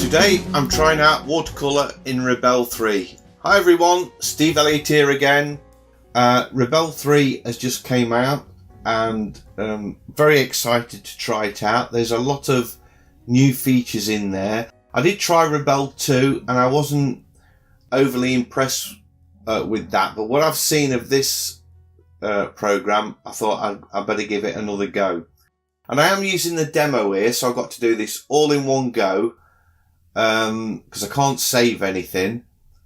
Today I'm trying out watercolour in Rebelle 3. Hi everyone, Steve Elliott here again. Rebelle 3 has just came out and very excited to try it out. There's a lot of new features in there. I did try Rebelle 2 and I wasn't overly impressed with that, but what I've seen of this program, I thought I'd better give it another go. And I am using the demo here, so I've got to do this all in one go because I can't save anything.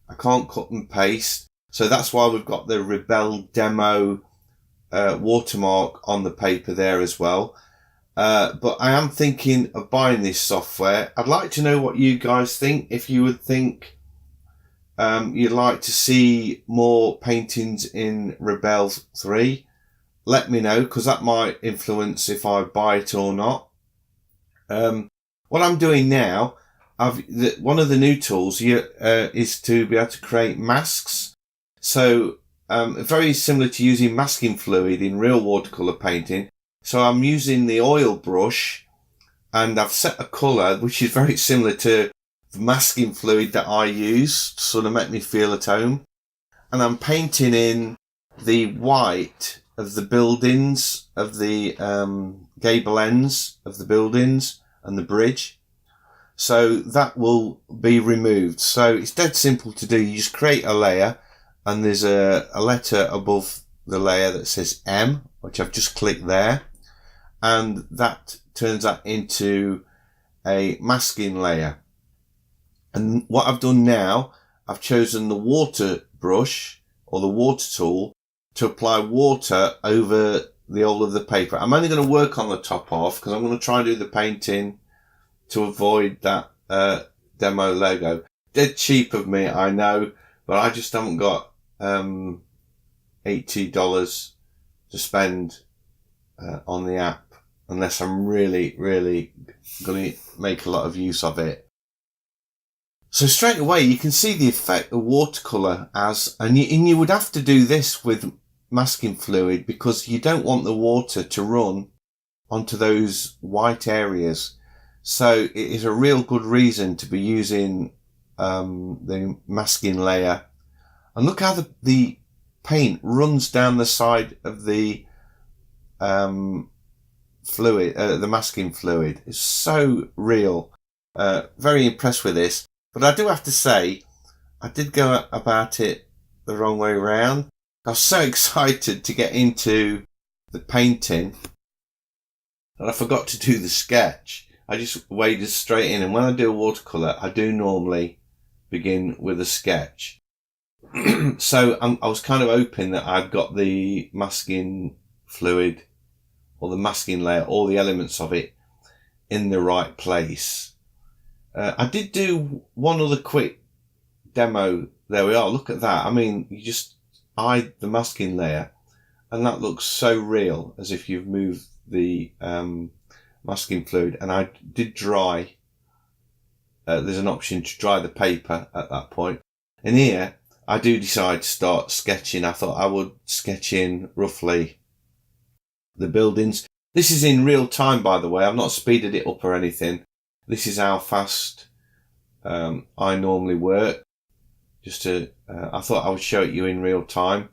I can't cut and paste. So that's why we've got the Rebelle demo watermark on the paper there as well. But I am thinking of buying this software. I'd like to know what you guys think. If you would think you'd like to see more paintings in Rebelle 3, let me know, because that might influence if I buy it or not. What I'm doing now, one of the new tools here is to be able to create masks. So very similar to using masking fluid in real watercolour painting. So I'm using the oil brush and I've set a colour which is very similar to the masking fluid that I use to sort of make me feel at home. And I'm painting in the white of the buildings, of the gable ends of the buildings and the bridge. So that will be removed. So it's dead simple to do. You just create a layer and there's a letter above the layer that says M, which I've just clicked there. And that turns that into a masking layer. And what I've done now, I've chosen the water brush or the water tool to apply water over the whole of the paper. I'm only going to work on the top half because I'm going to try and do the painting to avoid that demo logo. Dead cheap of me, I know, but I just haven't got $80 to spend on the app unless I'm really, really going to make a lot of use of it. So straight away you can see the effect the watercolour has, and you would have to do this with masking fluid because you don't want the water to run onto those white areas. So it is a real good reason to be using the masking layer. And look how the paint runs down the side of the fluid, the masking fluid. It's so real. Very impressed with this. But I do have to say, I did go about it the wrong way around. I was so excited to get into the painting that I forgot to do the sketch. I just waded straight in, and when I do a watercolour, I do normally begin with a sketch. So I was kind of hoping that I'd got the masking fluid or the masking layer, all the elements of it in the right place. I did do one other quick demo. There we are. Look at that. I mean, you just hide the masking layer and that looks so real, as if you've moved the masking fluid. And I did dry. There's an option to dry the paper at that point. And here I do decide to start sketching. I thought I would sketch in roughly the buildings. This is in real time, by the way. I've not speeded it up or anything. This is how fast I normally work. Just to, I thought I would show it you in real time,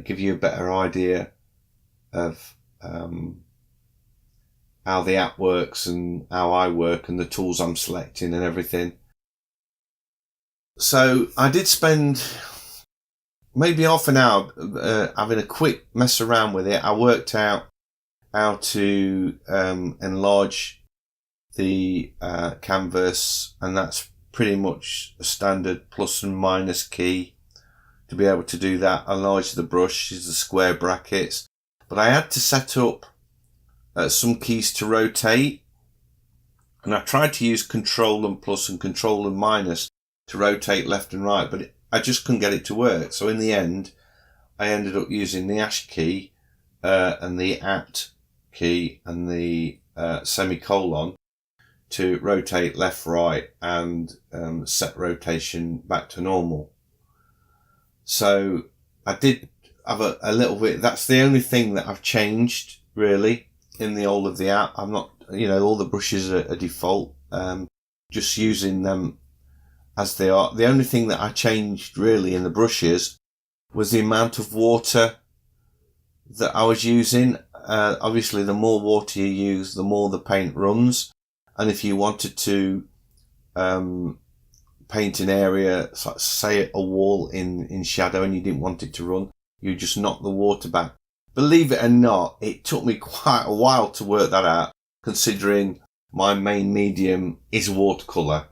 give you a better idea of how the app works and how I work and the tools I'm selecting and everything. So I did spend maybe half an hour having a quick mess around with it. I worked out how to enlarge the canvas, and that's pretty much a standard plus and minus key to be able to do that. Enlarge the brush is the square brackets, but I had to set up some keys to rotate, and I tried to use control and plus and control and minus to rotate left and right, but I just couldn't get it to work. So in the end I ended up using the hash key and the at key and the semicolon to rotate left, right, and set rotation back to normal. So I did have a little bit. That's the only thing that I've changed really in the whole of the app. I'm not, all the brushes are default. just using them as they are. The only thing that I changed really in the brushes was the amount of water that I was using. Obviously, the more water you use, the more the paint runs. And if you wanted to paint an area, say a wall in shadow, and you didn't want it to run, you just knock the water back. Believe it or not, it took me quite a while to work that out, considering my main medium is watercolour.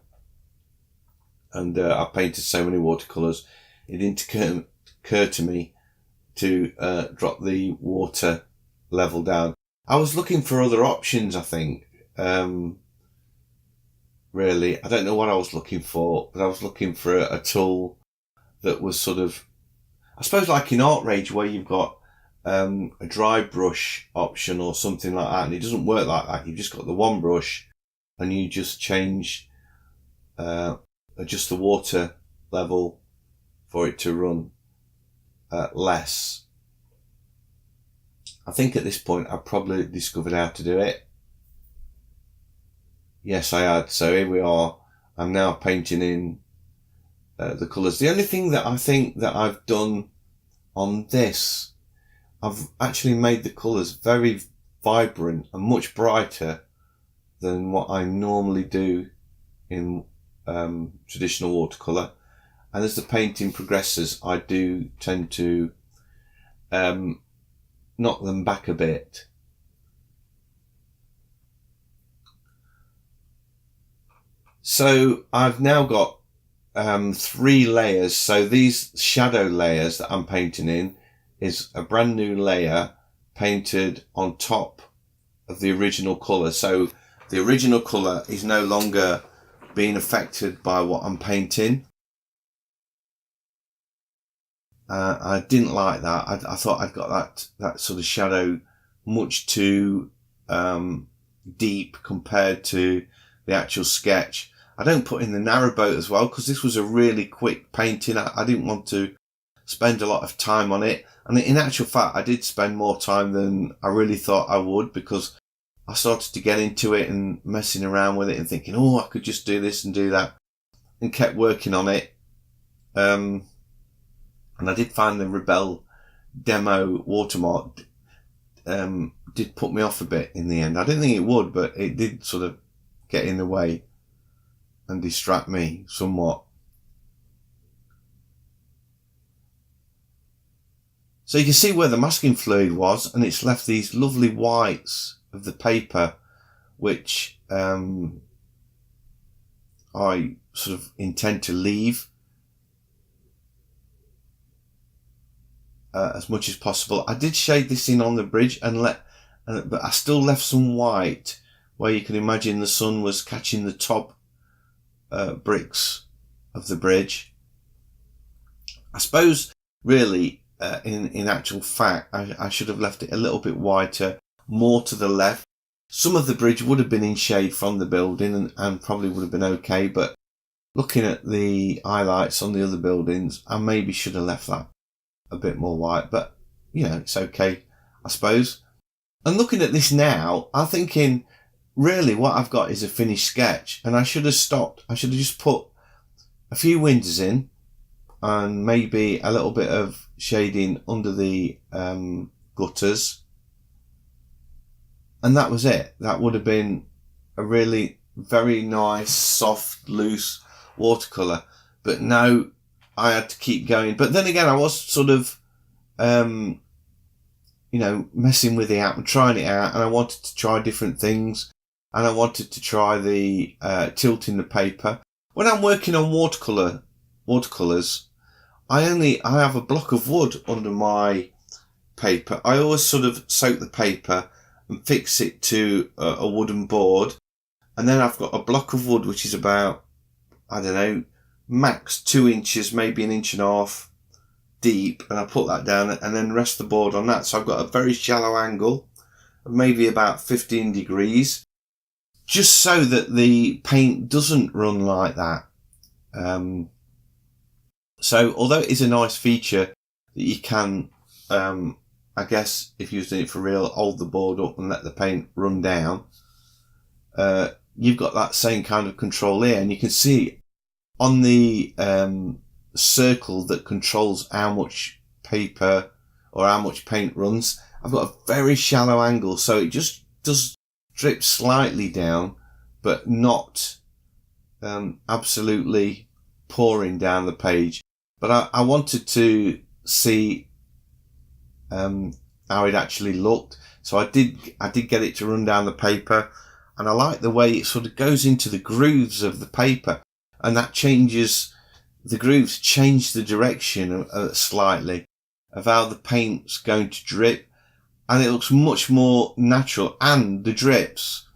And I've painted so many watercolours, it didn't occur to me to drop the water level down. I was looking for other options, I think. Really, I don't know what I was looking for, but I was looking for a tool that was sort of, I suppose like in Artrage, where you've got a dry brush option or something like that, and it doesn't work like that. You've just got the one brush and you just change, adjust the water level for it to run less. I think at this point I've probably discovered how to do it. Yes, I had. So here we are. I'm now painting in the colours. The only thing that I think that I've done on this, I've actually made the colours very vibrant and much brighter than what I normally do in traditional watercolour. And as the painting progresses, I do tend to knock them back a bit. So I've now got 3 layers. So these shadow layers that I'm painting in is a brand new layer painted on top of the original colour. So the original colour is no longer being affected by what I'm painting. I didn't like that. I thought I'd got that sort of shadow much too deep compared to the actual sketch. I don't put in the narrowboat as well because this was a really quick painting. I didn't want to spend a lot of time on it. And in actual fact, I did spend more time than I really thought I would, because I started to get into it and messing around with it and thinking, oh, I could just do this and do that, and kept working on it. And I did find the Rebelle demo watermark did put me off a bit in the end. I didn't think it would, but it did sort of get in the way and distract me somewhat. So you can see where the masking fluid was, and it's left these lovely whites of the paper, which I sort of intend to leave as much as possible. I did shade this in on the bridge but I still left some white where you can imagine the sun was catching the top bricks of the bridge. I suppose really in actual fact I should have left it a little bit whiter, more to the left. Some of the bridge would have been in shade from the building and probably would have been okay, but looking at the highlights on the other buildings, I maybe should have left that a bit more white, but you know, it's okay, I suppose. And looking at this now, I'm thinking really what I've got is a finished sketch, and I should have stopped. I should have just put a few windows in and maybe a little bit of shading under the gutters, and that was it. That would have been a really very nice, soft, loose watercolour. But no, I had to keep going. But then again, I was sort of, messing with it out and trying it out, and I wanted to try different things, and I wanted to try the tilting the paper. When I'm working on watercolours, I have a block of wood under my paper. I always sort of soak the paper and fix it to a wooden board, and then I've got a block of wood which is about, I don't know, max 2 inches, maybe 1.5 inches deep, and I put that down and then rest the board on that. So I've got a very shallow angle of maybe about 15 degrees, just so that the paint doesn't run like that. So although it is a nice feature that you can, I guess if you're doing it for real, hold the board up and let the paint run down, you've got that same kind of control here, and you can see on the circle that controls how much paper or how much paint runs, I've got a very shallow angle, so it just does drip slightly down, but not absolutely pouring down the page. But I wanted to see how it actually looked, so I did get it to run down the paper, and I like the way it sort of goes into the grooves of the paper, and that changes the grooves, change the direction slightly of how the paint's going to drip, and it looks much more natural. And the drips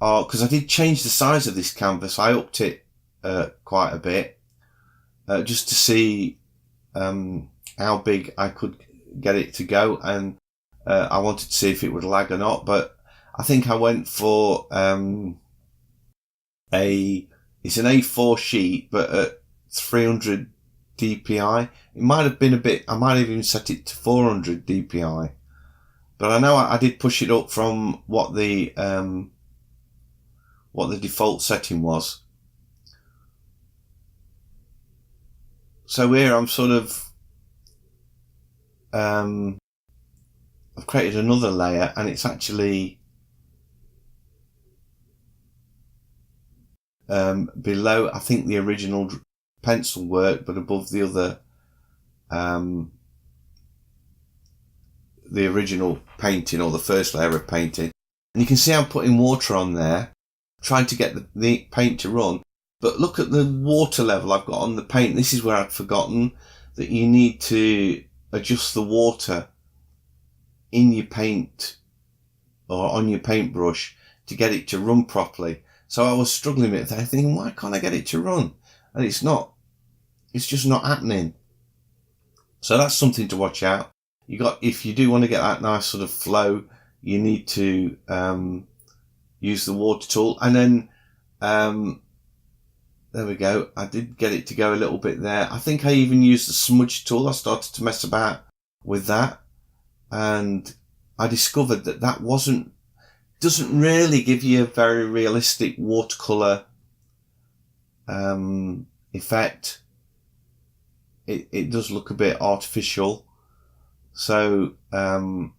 are, because I did change the size of this canvas, I upped it quite a bit just to see how big I could get it to go, and I wanted to see if it would lag or not. But I think I went for it's an A4 sheet, but at 300 dpi. It might have been a bit, I might have even set it to 400 dpi, but I know I did push it up from what the default setting was. So here I'm sort of I've created another layer, and it's actually below, I think, the original pencil work, but above the other the original painting, or the first layer of painting. And you can see I'm putting water on there, trying to get the paint to run. But look at the water level I've got on the paint. This is where I'd forgotten that you need to adjust the water in your paint or on your paintbrush to get it to run properly. So I was struggling with it, thinking, why can't I get it to run? And it's just not happening. So that's something to watch out. If you do want to get that nice sort of flow, you need to use the water tool. And then there we go. I did get it to go a little bit there. I think I even used the smudge tool. I started to mess about with that, and I discovered that doesn't really give you a very realistic watercolour effect. It does look a bit artificial, so I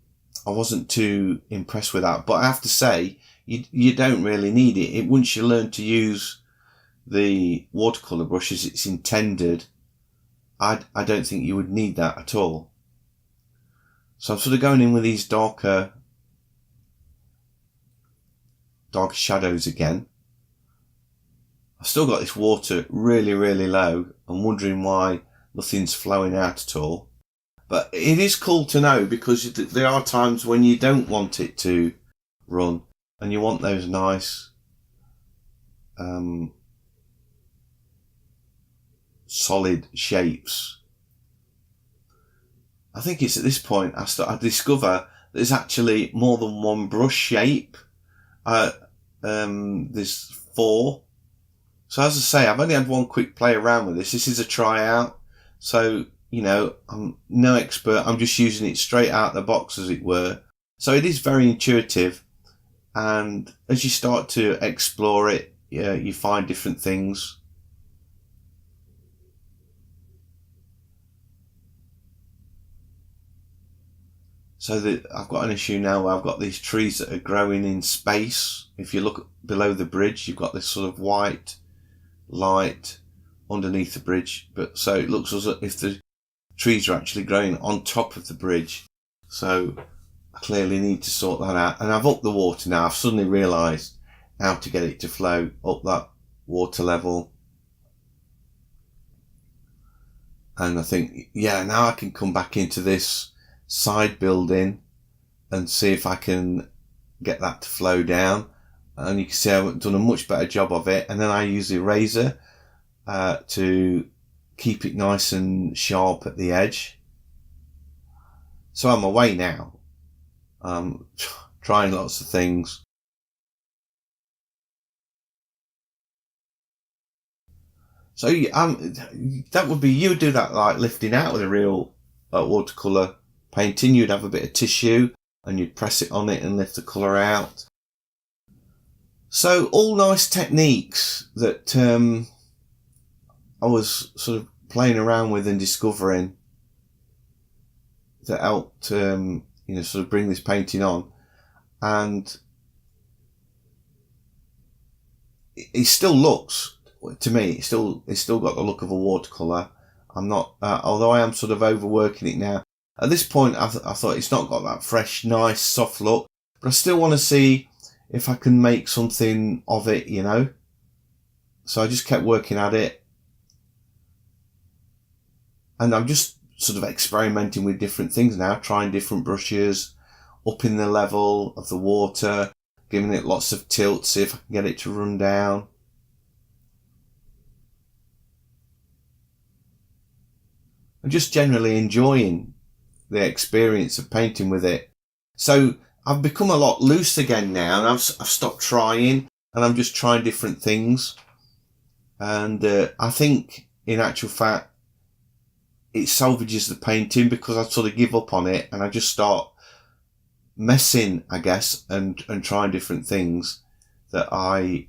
wasn't too impressed with that. But I have to say, you don't really need it. Once you learn to use the watercolour brush as it's intended, I don't think you would need that at all. So I'm sort of going in with these darker shadows again. I've still got this water really, really low. I'm wondering why nothing's flowing out at all. But it is cool to know, because there are times when you don't want it to run, and you want those nice solid shapes. I think it's at this point I discover there's actually more than one brush shape. There's 4. So as I say, I've only had one quick play around with this. This is a tryout. So, I'm no expert. I'm just using it straight out the box, as it were. So it is very intuitive. And as you start to explore it, you find different things. So I've got an issue now where I've got these trees that are growing in space. If you look below the bridge, you've got this sort of white light underneath the bridge. But so it looks as if the trees are actually growing on top of the bridge. So I clearly need to sort that out. And I've upped the water now. I've suddenly realised how to get it to flow up that water level. And I think, now I can come back into this side building and see if I can get that to flow down. And you can see I've done a much better job of it. And then I use the eraser to keep it nice and sharp at the edge. So I'm away now. Trying lots of things. So that would be, you would do that like lifting out with a real watercolour painting. You'd have a bit of tissue and you'd press it on it and lift the colour out. So all nice techniques that I was sort of playing around with and discovering that helped sort of bring this painting on. And it still looks, to me, it's still got the look of a watercolour. I'm not, although I am sort of overworking it now. At this point, I thought it's not got that fresh, nice, soft look, but I still want to see if I can make something of it, you know. So I just kept working at it. And I'm just sort of experimenting with different things now, trying different brushes, upping the level of the water, giving it lots of tilt, see if I can get it to run down. I'm just generally enjoying the experience of painting with it. So I've become a lot loose again now, and I've stopped trying, and I'm just trying different things. And I think, in actual fact, it salvages the painting, because I sort of give up on it and I just start messing, I guess, and trying different things that I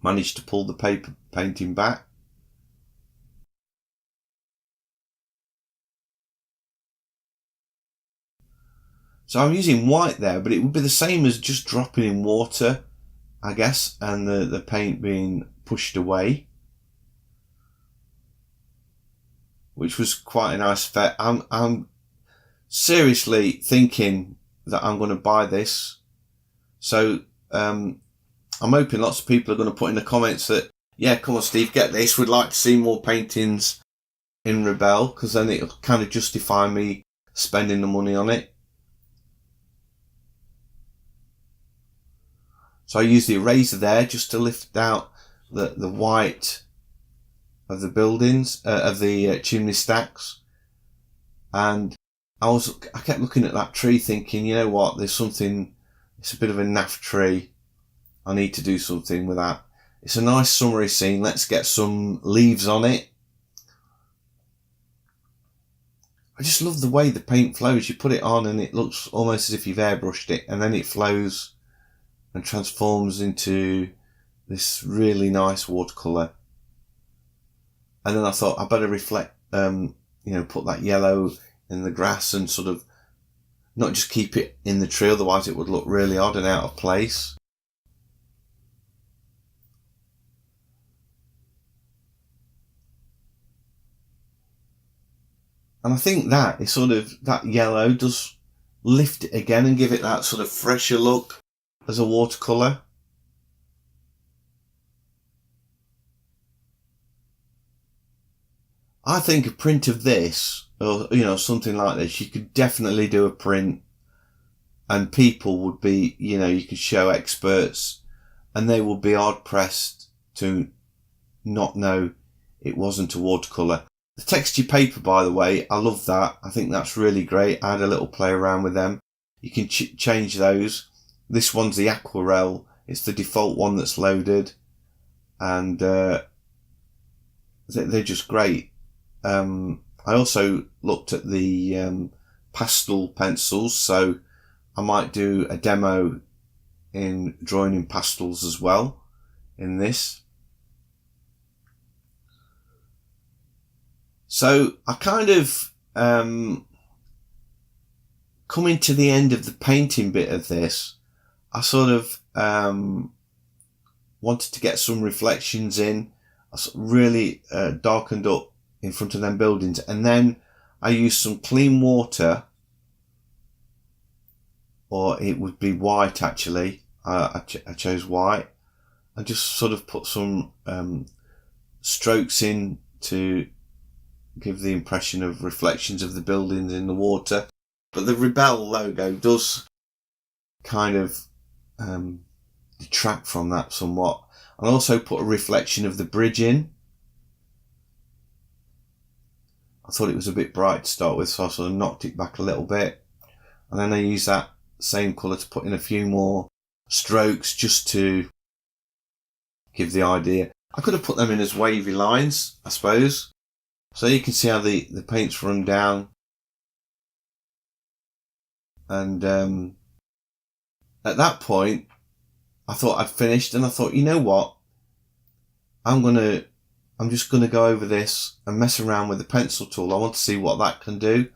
managed to pull the paper painting back. So I'm using white there, but it would be the same as just dropping in water, I guess, and the paint being pushed away, which was quite a nice effect. I'm seriously thinking that I'm going to buy this. So I'm hoping lots of people are going to put in the comments that, yeah, come on Steve, get this, we'd like to see more paintings in Rebelle, because then it'll kind of justify me spending the money on it. So I use the eraser there just to lift out the white of the buildings, of the chimney stacks. And I kept looking at that tree thinking, you know what, there's something, it's a bit of a naff tree. I need to do something with that. It's a nice summery scene. Let's get some leaves on it. I just love the way the paint flows. You put it on and it looks almost as if you've airbrushed it, and then it flows and transforms into this really nice watercolour. And then I thought I better reflect, put that yellow in the grass and sort of not just keep it in the tree, otherwise it would look really odd and out of place. And I think that is sort of, that yellow does lift it again and give it that sort of fresher look as a watercolour. I think a print of this, or something like this, you could definitely do a print, and people would be, you could show experts, and they would be hard pressed to not know it wasn't a watercolour. The texture paper, by the way, I love that. I think that's really great. I had a little play around with them. You can change those. This one's the aquarelle. It's the default one that's loaded, and they're just great. I also looked at the pastel pencils, so I might do a demo in drawing in pastels as well in this. So I kind of coming to the end of the painting bit of this, I sort of wanted to get some reflections in. I really darkened up in front of them buildings, and then I used some clean water, or it would be white actually. I chose white, and just sort of put some strokes in to give the impression of reflections of the buildings in the water. But the Rebelle logo does kind of detract from that somewhat. And I also put a reflection of the bridge in. I thought it was a bit bright to start with, so I sort of knocked it back a little bit. And then I used that same colour to put in a few more strokes just to give the idea. I could have put them in as wavy lines, I suppose. So you can see how the paint's run down. And at that point, I thought I'd finished, and I thought, you know what? I'm just gonna go over this and mess around with the pencil tool. I want to see what that can do.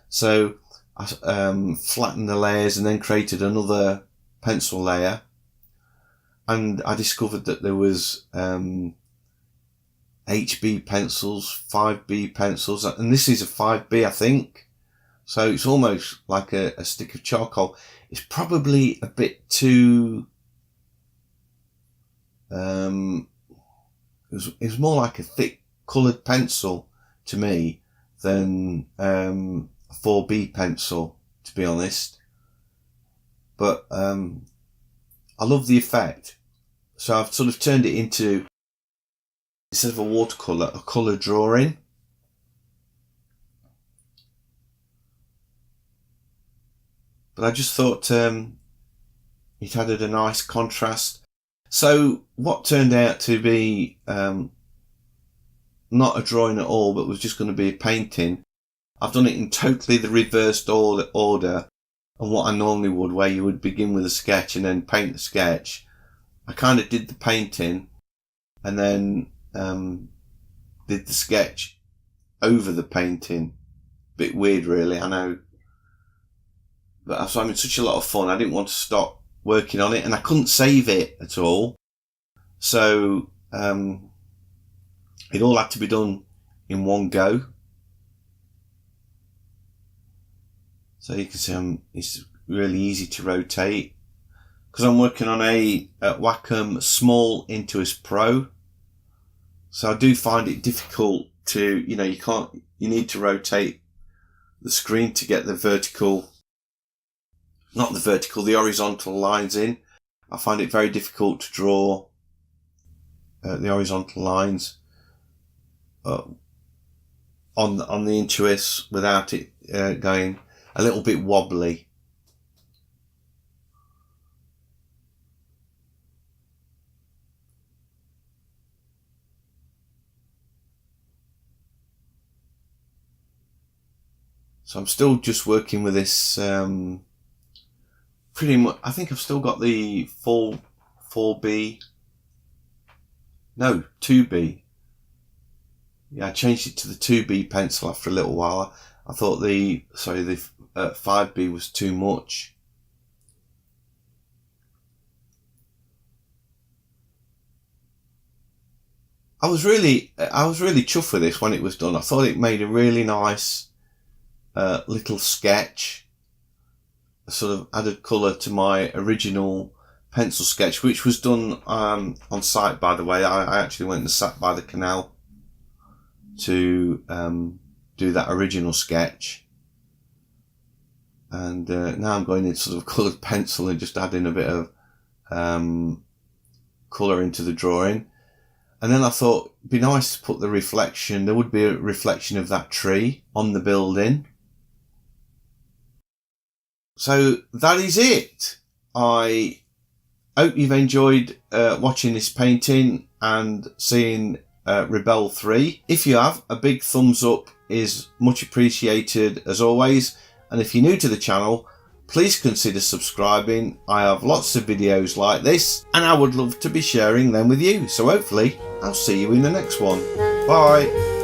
So I flattened the layers and then created another pencil layer, and I discovered that there was HB pencils, 5B pencils, and this is a 5B, I think. So it's almost like a stick of charcoal. It's probably a bit too it was more like a thick coloured pencil to me than a 4B pencil, to be honest. But I love the effect. So I've sort of turned it into, instead of a watercolour, a colour drawing. But I just thought it added a nice contrast. So what turned out to be not a drawing at all, but was just going to be a painting, I've done it in totally the reversed order and what I normally would, where you would begin with a sketch and then paint the sketch. I kind of did the painting and then did the sketch over the painting. Bit weird, really, I know. But I was having such a lot of fun, I didn't want to stop working on it, and I couldn't save it at all. So it all had to be done in one go. So you can see it's really easy to rotate, because I'm working on a Wacom Small Intuos Pro. So I do find it difficult to, you need to rotate the screen to get the the horizontal lines in. I find it very difficult to draw the horizontal lines on the Intuos without it going a little bit wobbly. So I'm still just working with this pretty much. I think I've still got the full 4B. No, 2B. Yeah, I changed it to the 2B pencil after a little while. I thought the 5B was too much. I was really chuffed with this when it was done. I thought it made a really nice little sketch. Sort of added colour to my original pencil sketch, which was done on site, by the way. I actually went and sat by the canal to do that original sketch, and now I'm going into sort of coloured pencil and just adding a bit of colour into the drawing. And then I thought it'd be nice to put the reflection. There would be a reflection of that tree on the building. So that is it. I hope you've enjoyed watching this painting and seeing Rebelle 3. If you have, a big thumbs up is much appreciated as always. And if you're new to the channel, please consider subscribing. I have lots of videos like this and I would love to be sharing them with you. So hopefully I'll see you in the next one. Bye.